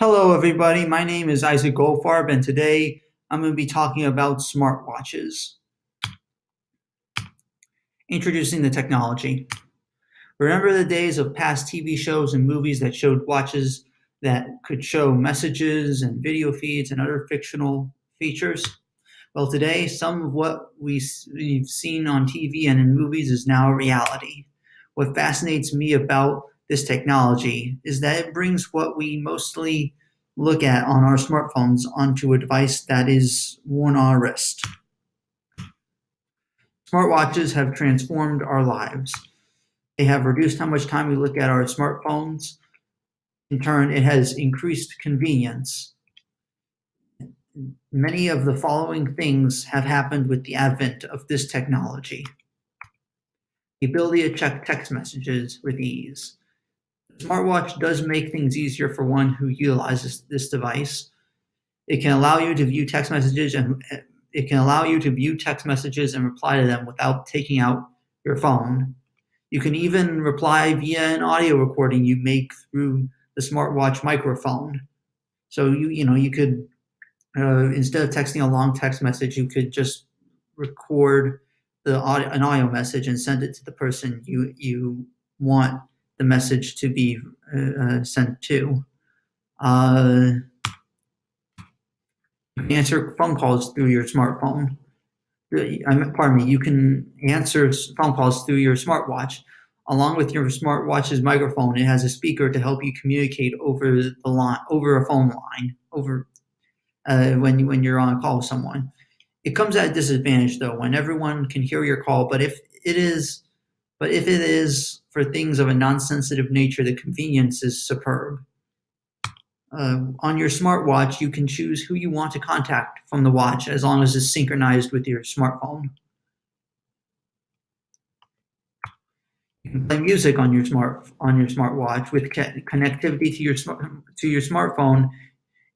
Hello, everybody. My name is Isaac Goldfarb, and today I'm going to be talking about smartwatches. Introducing the technology. Remember the days of past TV shows and movies that showed watches that could show messages and video feeds and other fictional features? Well, today, some of what we've seen on TV and in movies is now a reality. What fascinates me about this technology is that it brings what we mostly look at on our smartphones onto a device that is worn on our wrist. Smartwatches have transformed our lives. They have reduced how much time we look at our smartphones. In turn, it has increased convenience. Many of the following things have happened with the advent of this technology. The ability to check text messages with ease. The smartwatch does make things easier for one who utilizes this device. It can allow you to view text messages and reply to them without taking out your phone. You can even reply via an audio recording you make through the smartwatch microphone. So you could instead of texting a long text message, you could just record an audio message and send it to the person you want the message to be sent to. You can answer phone calls through your smartphone. You can answer phone calls through your smartwatch. Along with your smartwatch's microphone, it has a speaker to help you communicate over a phone line, when you're on a call with someone. It comes at a disadvantage though, when everyone can hear your call. But if it is for things of a non-sensitive nature, the convenience is superb. On your smartwatch, you can choose who you want to contact from the watch as long as it's synchronized with your smartphone. You can play music on your smartwatch with connectivity to your smartphone.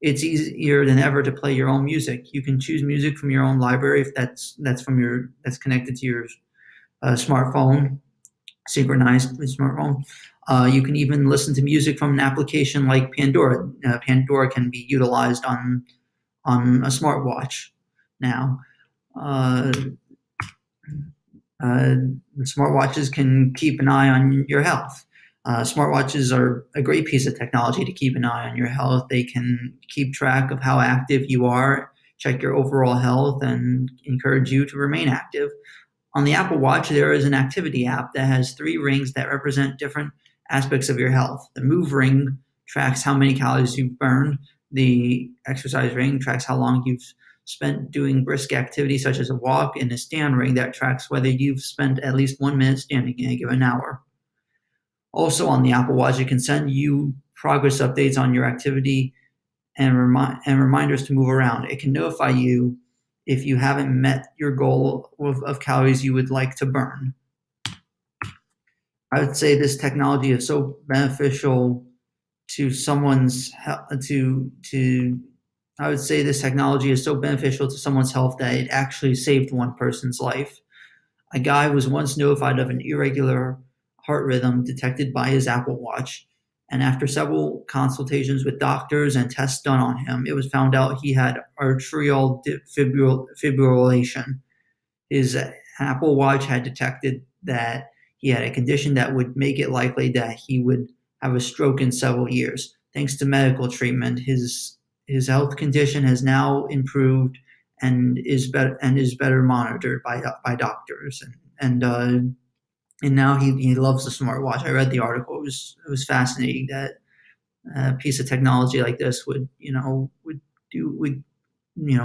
It's easier than ever to play your own music. You can choose music from your own library if that's connected to your smartphone, synchronized with smartphone. You can even listen to music from an application like Pandora. Pandora can be utilized on a smartwatch now. Smartwatches can keep an eye on your health. Smartwatches are a great piece of technology to keep an eye on your health. They can keep track of how active you are, check your overall health, and encourage you to remain active. On the Apple Watch, there is an activity app that has 3 rings that represent different aspects of your health. The Move ring tracks how many calories you've burned. The Exercise ring tracks how long you've spent doing brisk activity such as a walk, and the Stand ring that tracks whether you've spent at least 1 minute standing in a given hour. Also on the Apple Watch, it can send you progress updates on your activity and reminders to move around. It can notify you if you haven't met your goal of calories you would like to burn. I would say this technology is so beneficial to someone's health that it actually saved one person's life. A guy was once notified of an irregular heart rhythm detected by his Apple Watch, and after several consultations with doctors and tests done on him, it was found out he had atrial fibrillation. His Apple Watch had detected that he had a condition that would make it likely that he would have a stroke in several years. Thanks to medical treatment, his health condition has now improved and is better monitored by doctors, and now he loves the smartwatch. I read the article; it was fascinating that a piece of technology like this would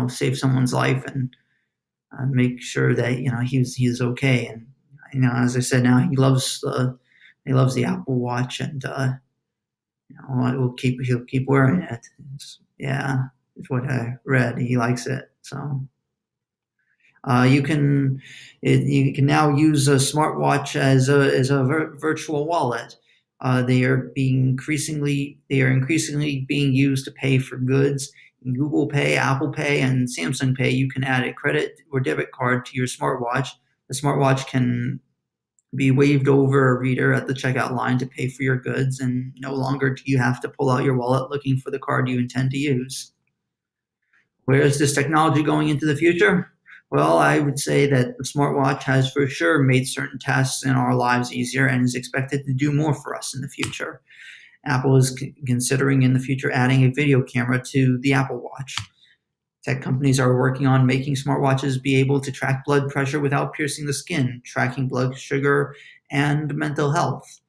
save someone's life and make sure that he's okay. And as I said, now he loves the Apple Watch, and he'll keep wearing it. It's what I read. He likes it. So you can now use a smartwatch as a virtual wallet. They are increasingly being used to pay for goods. In Google Pay, Apple Pay, and Samsung Pay, you can add a credit or debit card to your smartwatch. The smartwatch can be waved over a reader at the checkout line to pay for your goods, and no longer do you have to pull out your wallet looking for the card you intend to use. Where is this technology going into the future? Well, I would say that the smartwatch has for sure made certain tasks in our lives easier and is expected to do more for us in the future. Apple is considering in the future adding a video camera to the Apple Watch. Tech companies are working on making smartwatches be able to track blood pressure without piercing the skin, tracking blood sugar and mental health.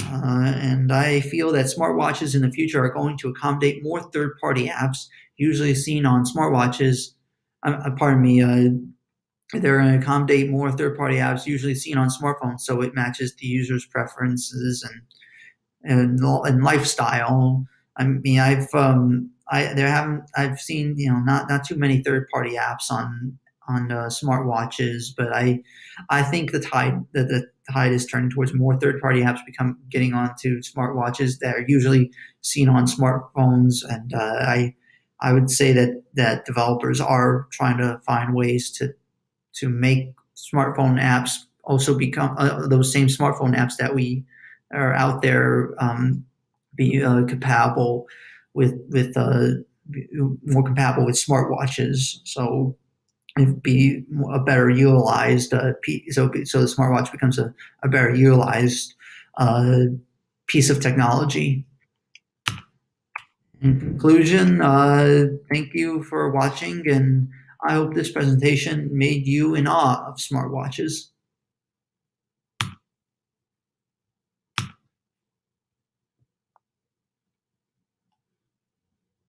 And I feel that smartwatches in the future are going to accommodate more third-party apps usually seen on smartwatches. Pardon me. They're going to accommodate more third-party apps usually seen on smartphones, so it matches the user's preferences and lifestyle. I mean, I've seen not too many third-party apps on smartwatches, but I think the tide is turning towards more third-party apps getting onto smartwatches that are usually seen on smartphones, and I would say that developers are trying to find ways to make smartphone apps also become those same smartphone apps that we are out there be compatible with more compatible with smartwatches. So it'd be a better utilized so the smartwatch becomes a better utilized piece of technology. In conclusion, thank you for watching, and I hope this presentation made you in awe of smartwatches.